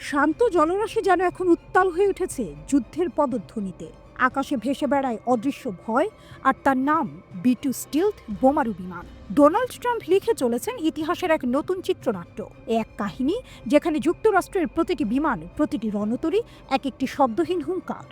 শান্ত জলরাশি যেন এখন উত্তাল হয়ে উঠেছে যুদ্ধের পদধ্বনিতে। আকাশে ভেসে বেড়ায় অদৃশ্য ভয়, আর তার নাম B2 স্টিলথ বোমারু বিমান। ডোনাল্ড ট্রাম্প লিখে চলেছেন ইতিহাসের এক নতুন চিত্রনাট্য। এক কাহিনী যেখানে যুক্তরাষ্ট্রের প্রতিটি বিমান, প্রতিটি রণতরী এক একটি শব্দহীন হুঙ্কার।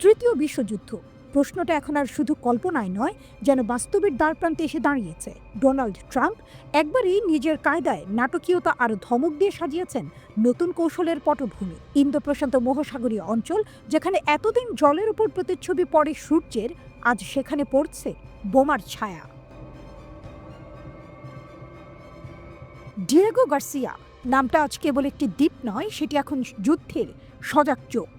তৃতীয় বিশ্বযুদ্ধ প্রশ্নটা এখন আর শুধু কল্পনায় নয়, যেন বাস্তবের দ্বারপ্রান্তে এসে দাঁড়িয়েছে। ডোনাল্ড ট্রাম্প একবারই নিজের কায়দায় নাটকীয়তা আর ধমক দিয়ে সাজিয়েছেন নতুন কৌশলের পটভূমি। ইন্দো প্রশান্ত মহাসাগরীয় অঞ্চল, যেখানে এতদিন জলের উপর প্রতিচ্ছবি পড়ে সূর্যের, আজ সেখানে পড়ছে বোমার ছায়া। ডিয়েগো গার্সিয়া নামটা আজ কেবল একটি দ্বীপ নয়, সেটি এখন যুদ্ধের সজাগ চোখ,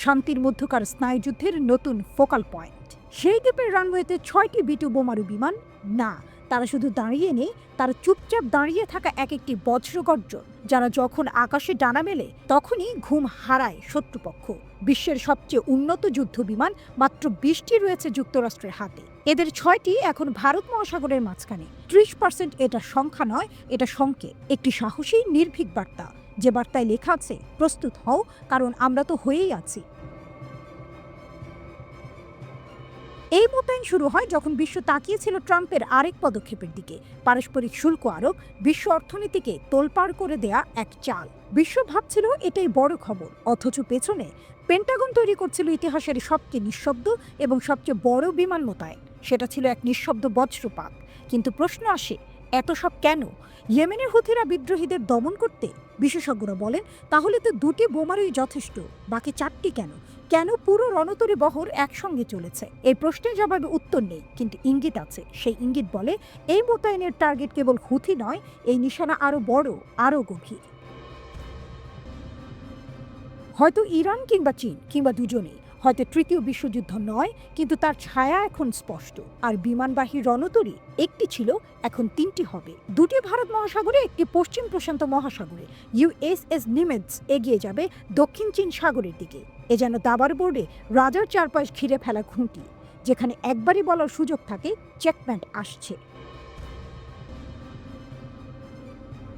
শান্তির মধ্যকার স্নায়ুযুদ্ধের নতুন ফোকাল পয়েন্ট। সেই দ্বীপের রানওয়েতে 6টি B2 বোমারু বিমান না, তারা শুধু দাঁড়িয়ে নেই, তারা চুপচাপ দাঁড়িয়ে থাকা এক একটি বজ্রগর্জন, যারা যখন আকাশে ডানা মেলে তখনই ঘুম হারায় শত্রুপক্ষ। বিশ্বের সবচেয়ে উন্নত যুদ্ধ বিমান মাত্র 20টি রয়েছে যুক্তরাষ্ট্রের হাতে। এদের 6টি এখন ভারত মহাসাগরের মাঝখানে। 30% এটা সংখ্যা নয়, এটা সংকেত, একটি সাহসী নির্ভীক বার্তা, যে বার্তায় লেখা আছে প্রস্তুত হও, কারণ আমরা তো হয়েই আছি। এই মোতায়েন শুরু হয় যখন বিশ্ব তাকিয়েছিল ট্রাম্পের আরেক পদক্ষেপের দিকে, পারস্পরিক শুল্ক আরোপ, বিশ্ব অর্থনীতিকে তোলপাড় করে দেয়া এক চাল। বিশ্ব ভাবছিল এটাই বড় খবর, অথচ পেছনে পেন্টাগন তৈরি করছিল ইতিহাসের সবচেয়ে নিঃশব্দ এবং সবচেয়ে বড় বিমান মোতায়েন। সেটা ছিল এক নিঃশব্দ বজ্রপাত। কিন্তু প্রশ্ন আসে, এত সব কেন? ইয়েমেনের হুথিরা বিদ্রোহীদের দমন করতে? বিশেষজ্ঞরা বলেন তাহলে তো 2টি বোমারই যথেষ্ট, বাকি 4টি কেন? কেন পুরো রণতরী বহর একসঙ্গে চলেছে? এই প্রশ্নের জবাবে উত্তর নেই, কিন্তু ইঙ্গিত আছে। সেই ইঙ্গিত বলে এই মোতায়েনের টার্গেট কেবল হুথি নয়, এই নিশানা আরো বড়, আরো গভীর। হয়তো ইরান কিংবা চীন কিংবা দুজনেই, হয়তো তৃতীয় বিশ্বযুদ্ধ নয়, কিন্তু তার ছায়া এখন স্পষ্ট। আর বিমানবাহী রণতরী একটি ছিল, এখন 3টি হবে। 2টি ভারত মহাসাগরে, একটি পশ্চিম প্রশান্ত মহাসাগরে। USS নিমেটস এগিয়ে যাবে দক্ষিণ চীন সাগরের দিকে। এ যেন দাবার বোর্ডে রাজার চারপাশ ঘিরে ফেলা খুঁটি, যেখানে একবারই বলার সুযোগ থাকে চেকমেট আসছে।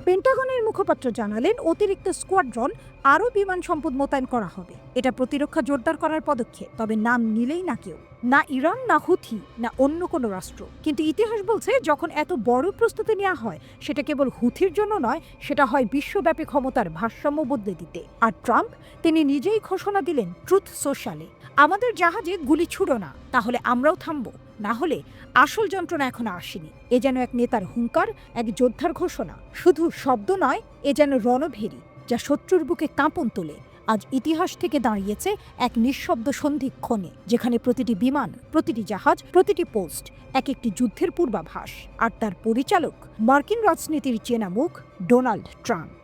পেন্টাগনের মুখপাত্র জানালেন অতিরিক্ত স্কোয়াড্রন আরও বিমান সম্পদ মোতায়েন করা হবে। এটা প্রতিরক্ষা জোরদার করার পদক্ষেপ, তবে নাম নিলেই না কেউ, না ইরান, না হুথি, না অন্য কোনো রাষ্ট্র। কিন্তু ইতিহাস বলছে যখন এত বড় প্রস্তুতি নেওয়া হয়, সেটা কেবল হুথির জন্য নয়, সেটা হয় বিশ্বব্যাপী ক্ষমতার ভারসাম্য বদলে দিতে। আর ট্রাম্প, তিনি নিজেই ঘোষণা দিলেন ট্রুথ সোশ্যালে, আমাদের জাহাজে গুলি ছুড়ো না, তাহলে আমরাও থামবো, না হলে আসল যন্ত্রণা এখনো আসেনি। এ যেন এক নেতার হুঙ্কার, এক যোদ্ধার ঘোষণা, শুধু শব্দ নয়, এ যেন রণভেরি, যা শত্রুর বুকে কাঁপন তোলে। আজ ইতিহাস থেকে দাঁড়িয়েছে এক নিঃশব্দ সন্ধিক্ষণে, যেখানে প্রতিটি বিমান, প্রতিটি জাহাজ, প্রতিটি পোস্ট এক একটি যুদ্ধের পূর্বাভাস। আর তার পরিচালক মার্কিন রাজনীতির চেনা মুখ ডোনাল্ড ট্রাম্প।